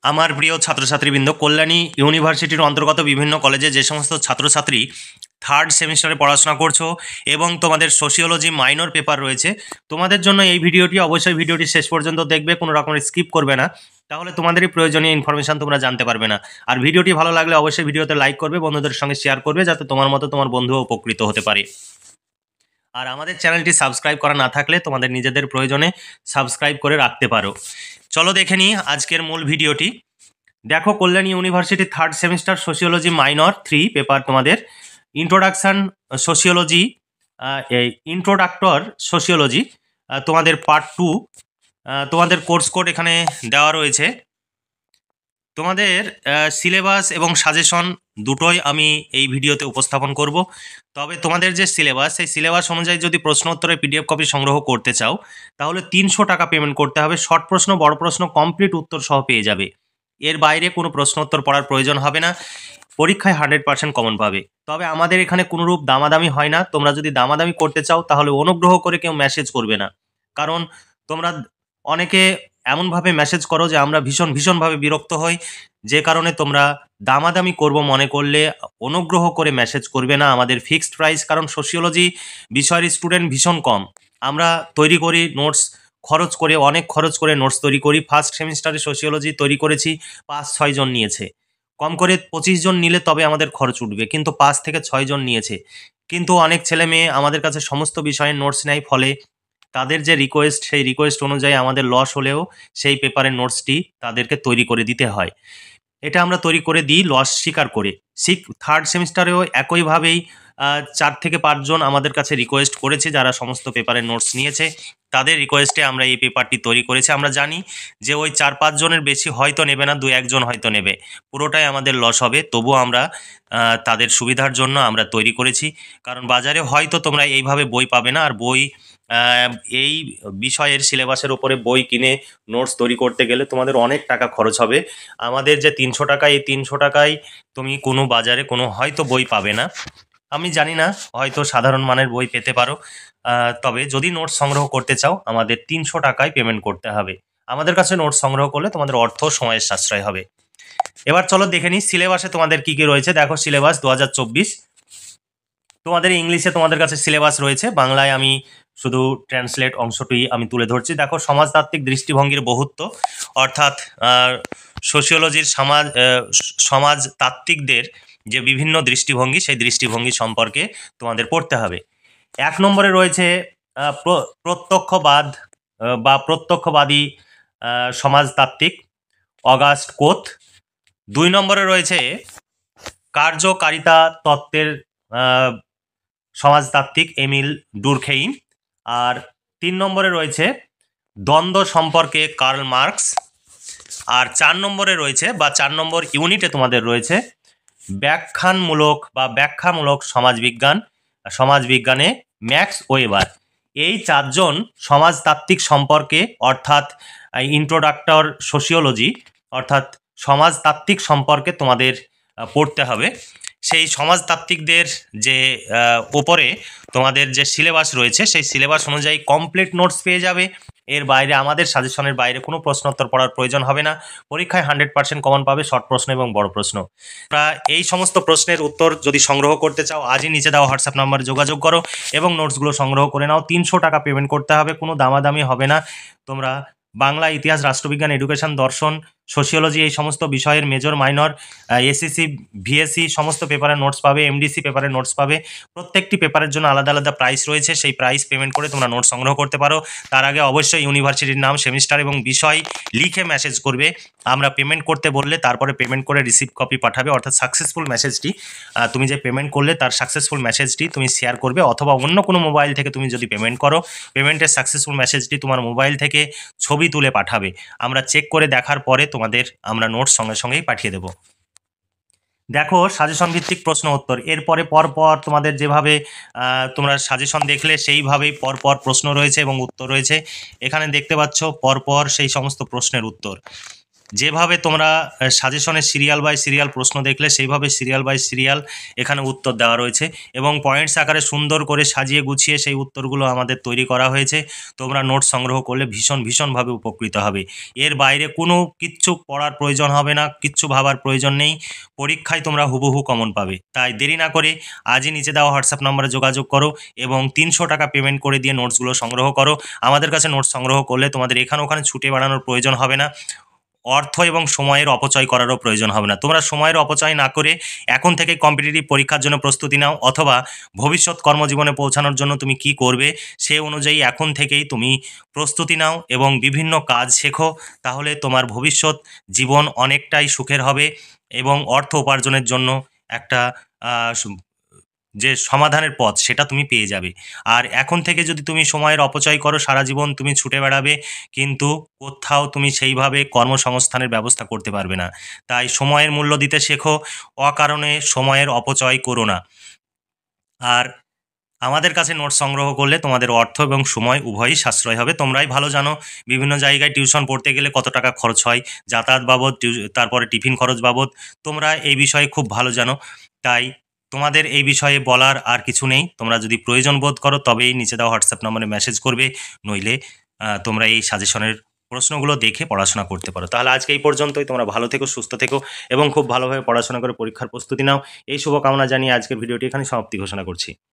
আমার প্রিয় ছাত্রছাত্রীবৃন্দ, কল্যাণী ইউনিভার্সিটির অন্তর্গত বিভিন্ন কলেজে যে সমস্ত ছাত্রছাত্রী থার্ড সেমিস্টারে পড়াশোনা করছো এবং তোমাদের সোশিওলজি মাইনর পেপার রয়েছে, তোমাদের জন্য এই ভিডিওটি অবশ্যই ভিডিওটি শেষ পর্যন্ত দেখবে, কোনো রকমের স্কিপ করবে না, তাহলে তোমাদেরই প্রয়োজনীয় ইনফরমেশন তোমরা জানতে পারবে না। আর ভিডিওটি ভালো লাগলে অবশ্যই ভিডিওতে লাইক করবে, বন্ধুদের সঙ্গে শেয়ার করবে, যাতে তোমার মতো তোমার বন্ধুও উপকৃত হতে পারে। আর আমাদের চ্যানেলটি সাবস্ক্রাইব করা না থাকলে তোমাদের নিজেদের প্রয়োজনে সাবস্ক্রাইব করে রাখতে পারো। চলো দেখে নিই আজকের মূল ভিডিওটি। দেখো, Kalyani university third semester sociology minor 3 paper তোমাদের ইন্ট্রোডাকশন সোশিওলজি, ইন্ট্রোডাক্টর সোশিওলজি, তোমাদের পার্ট 2। তোমাদের কোর্স কোড এখানে দেওয়া রয়েছে। তোমাদের সিলেবাস এবং সাজেশন দুটোই আমি এই ভিডিওতে উপস্থাপন করব। তবে তোমাদের যে সিলেবাস, সেই সিলেবাস অনুযায়ী যদি প্রশ্ন উত্তরের পিডিএফ কপি সংগ্রহ করতে চাও, তাহলে 300 টাকা পেমেন্ট করতে হবে। শর্ট প্রশ্ন, বড় প্রশ্ন কমপ্লিট উত্তর সহ পেয়ে যাবে। এর বাইরে কোনো প্রশ্ন উত্তর পড়ার প্রয়োজন হবে না। পরীক্ষায় 100% কমন পাবে। তবে আমাদের এখানে কোনোরূপ দামাদামি হয় না। তোমরা যদি দামাদামি করতে চাও, তাহলে অনুগ্রহ করে কেউ মেসেজ করবে না, কারণ তোমরা অনেকে এমনভাবে মেসেজ করো যে আমরা ভীষণভাবে বিরক্ত হই। যে কারণে তোমরা দামাদামি করব মনে করলে অনুগ্রহ করে মেসেজ করবে না। আমাদের ফিক্সড প্রাইস, কারণ সোশিওলজি বিষয়ের স্টুডেন্ট ভীষণ কম। আমরা তৈরি করি নোটস, অনেক খরচ করে নোটস তৈরি করি। ফার্স্ট সেমিস্টারে সোশিওলজি তৈরি করেছি, 5-6 জন নিয়েছে। কম করে 25 জন নিলে তবে আমাদের খরচ উঠবে, কিন্তু 5 থেকে 6 জন নিয়েছে। কিন্তু অনেক ছেলে মেয়ে আমাদের কাছে সমস্ত বিষয়ের নোটস নেয়, ফলে তাদের যে রিকোয়েস্ট, সেই রিকোয়েস্ট অনুযায়ী আমাদের লস হলেও সেই পেপারের নোটসটি তাদেরকে তৈরি করে দিতে হয়। এটা আমরা তৈরি করে দিই লস স্বীকার করে। থার্ড সেমিস্টারেও একইভাবেই 4 থেকে 5 জন আমাদের কাছে রিকোয়েস্ট করেছে, যারা সমস্ত পেপারের নোটস নিয়েছে। তাদের রিকোয়েস্টে আমরা এই পেপারটি তৈরি করেছি। আমরা জানি যে ওই 4-5 জনের বেশি হয়তো নেবে না, 2-1 জন হয়তো নেবে, পুরোটাই আমাদের লস হবে। তবুও আমরা তাদের সুবিধার জন্য আমরা তৈরি করেছি, কারণ বাজারে হয়তো তোমরা এইভাবে বই পাবে না। আর বই, এই বিষয়ের সিলেবাসের উপরে বই কিনে নোটস তৈরি করতে গেলে তোমাদের অনেক টাকা খরচ হবে। আমাদের যে 300 টাকা, এই 300 টাকায় তুমি কোনো বাজারে কোনো হয়তো বই পাবে না। আমি জানি না, হয়তো সাধারণ মানের বই পেতে পারো। তবে যদি নোটস সংগ্রহ করতে চাও, আমাদের 300 টাকায় পেমেন্ট করতে হবে। আমাদের কাছে নোটস সংগ্রহ করলে তোমাদের অর্থ সময়ের সাশ্রয় হবে। এবার চলো দেখে নিই সিলেবাসে তোমাদের কি কি রয়েছে। দেখো, সিলেবাস 2024। তোমাদের ইংলিশে তোমাদের কাছে সিলেবাস রয়েছে, বাংলায় আমি শুধু ট্রান্সলেট অংশটি আমি তুলে ধরছি। দেখো, সমাজতাত্ত্বিক দৃষ্টিভঙ্গির বহুত্ব, অর্থাৎ সোশিওলজির সমাজতাত্ত্বিকদের যে বিভিন্ন দৃষ্টিভঙ্গি, সেই দৃষ্টিভঙ্গি সম্পর্কে তোমাদের পড়তে হবে। 1 নম্বরে রয়েছে প্রত্যক্ষবাদ বা প্রত্যক্ষবাদী সমাজতাত্ত্বিক, অগাস্ট কোত। 2 নম্বরে রয়েছে কার্যকারিতা তত্ত্বের সমাজতাত্ত্বিক, এমিল ডুরখেইম। আর 3 নম্বরে রয়েছে দ্বন্দ্ব সম্পর্কে, কার্ল মার্কস। আর 4 নম্বরে রয়েছে, বা 4 নম্বর ইউনিটে তোমাদের রয়েছে ব্যাখ্যামূলক সমাজবিজ্ঞানে ম্যাক্স ওয়েবার। এই 4 জন সমাজতাত্ত্বিক সম্পর্কে, অর্থাৎ ইন্ট্রোডাক্টর সোশিওলজি, অর্থাৎ সমাজতাত্ত্বিক সম্পর্কে তোমাদের পড়তে হবে। সেই সমাজতাত্ত্বিকদের যে উপরে তোমাদের যে সিলেবাস রয়েছে, সেই সিলেবাস অনুযায়ী কমপ্লিট নোটস পেয়ে যাবে। এর বাইরে আমাদের সাজেশনের বাইরে কোনো প্রশ্নোত্তর পড়ার প্রয়োজন হবে না। পরীক্ষায় 100% কমন পাবে, শর্ট প্রশ্ন এবং বড় প্রশ্ন। এই সমস্ত প্রশ্নের উত্তর যদি সংগ্রহ করতে চাও, আজই নিচে দেওয়া হোয়াটসঅ্যাপ নাম্বারে যোগাযোগ করো এবং নোটসগুলো সংগ্রহ করে নাও। 300 টাকা পেমেন্ট করতে হবে, কোনো দামাদামি হবে না। তোমরা বাংলা, ইতিহাস, রাষ্ট্রবিজ্ঞান, এডুকেশন, দর্শন, সোশিওলজি, এই সমস্ত বিষয়ের মেজর, মাইনর, এসএসসি, ভিএসসি সমস্ত পেপারের নোটস পাবে, এমডিসি পেপারের নোটস পাবে। প্রত্যেকটি পেপারের জন্য আলাদা আলাদা প্রাইস রয়েছে। সেই প্রাইস পেমেন্ট করে তোমরা নোটস সংগ্রহ করতে পারো। তার আগে অবশ্যই ইউনিভার্সিটির নাম, সেমিস্টার এবং বিষয় লিখে মেসেজ করবে। আমরা পেমেন্ট করতে বললে তারপরে পেমেন্ট করে রিসিপ্ট কপি পাঠাবে, অর্থাৎ সাকসেসফুল মেসেজটি, তুমি যে পেমেন্ট করলে তার সাকসেসফুল মেসেজটি তুমি শেয়ার করবে। অথবা অন্য কোনো মোবাইল থেকে তুমি যদি পেমেন্ট করো, পেমেন্টের সাকসেসফুল মেসেজটি তোমার মোবাইল থেকে ছবি তুলে পাঠাবে। আমরা চেক করে দেখার পরে তোমাদের আমরা নোটস সঙ্গে সঙ্গেই পাঠিয়ে দেব। দেখো, সাজেশন ভিত্তিক প্রশ্ন উত্তর, এরপরে পরপর তোমাদের যেভাবে তোমরা সাজেশন দেখলে সেইভাবেই পরপর প্রশ্ন রয়েছে এবং উত্তর রয়েছে। এখানে দেখতে পাচ্ছ পরপর সেই সমস্ত প্রশ্নের উত্তর। যেভাবে তোমরা সাজেশনের সিরিয়াল বাই সিরিয়াল প্রশ্ন দেখলে সেইভাবে সিরিয়াল বাই সিরিয়াল এখানে উত্তর দেওয়া রয়েছে এবং পয়েন্টস আকারে সুন্দর করে সাজিয়ে গুছিয়ে সেই উত্তরগুলো আমাদের তৈরি করা হয়েছে। তোমরা নোট সংগ্রহ করলে ভীষণভাবে উপকৃত হবে। এর বাইরে কোনো কিচ্ছু পড়ার প্রয়োজন হবে না, কিচ্ছু ভাবার প্রয়োজন নেই। পরীক্ষায় তোমরা হুবহু কমন পাবে। তাই দেরি না করে আজই নিচে দেওয়া হোয়াটসঅ্যাপ নম্বরে যোগাযোগ করো এবং 300 টাকা পেমেন্ট করে দিয়ে নোটসগুলো সংগ্রহ করো। আমাদের কাছে নোটস সংগ্রহ করলে তোমাদের এখানে ওখানে ছুটে বেড়ানোর প্রয়োজন হবে না, অর্থ এবং সময়ের অপচয় করারও প্রয়োজন হবে না। তোমরা সময়ের অপচয় না করে এখন থেকে কম্পিটিটিভ পরীক্ষার জন্য প্রস্তুতি নাও, অথবা ভবিষ্যৎ কর্মজীবনে পৌঁছানোর জন্য তুমি কি করবে সে অনুযায়ী এখন থেকেই তুমি প্রস্তুতি নাও এবং বিভিন্ন কাজ শেখো। তাহলে তোমার ভবিষ্যৎ জীবন অনেকটাই সুখের হবে এবং অর্থ উপার্জনের জন্য একটা যে সমাধানের পথ সেটা তুমি পেয়ে যাবে। আর এখন থেকে যদি তুমি সময়ের অপচয় করো, সারা জীবন তুমি ছুটে বেড়াবে, কিন্তু কোথাও তুমি সেইভাবে কর্মসংস্থানের ব্যবস্থা করতে পারবে না। তাই সময়ের মূল্য দিতে শেখো, অকারণে সময়ের অপচয় করো না। আর আমাদের কাছে নোট সংগ্রহ করলে তোমাদের অর্থ এবং সময় উভয়ই সাশ্রয় হবে। তোমরাই ভালো জানো বিভিন্ন জায়গায় টিউশন পড়তে গেলে কত টাকা খরচ হয়, যাতায়াত বাবদ, তারপরে টিফিন খরচ বাবদ। তোমরা এই বিষয়ে খুব ভালো জানো। তাই তোমাদের এই বিষয়ে বলার আর কিছু নেই। তোমরা যদি প্রয়োজন বোধ করো তবেই নিচে দেওয়া হোয়াটসঅ্যাপ নম্বরে মেসেজ করবে, নইলে তোমরা এই সাজেশনের প্রশ্নগুলো দেখে পড়াশোনা করতে পারো। তাহলে আজকে এই পর্যন্তই। তোমরা ভালো থেকো, সুস্থ থেকো এবং খুব ভালোভাবে পড়াশোনা করে পরীক্ষার প্রস্তুতি নাও। এই শুভকামনা জানিয়ে আজকের ভিডিওটি এখানে সমাপ্তি ঘোষণা করছি।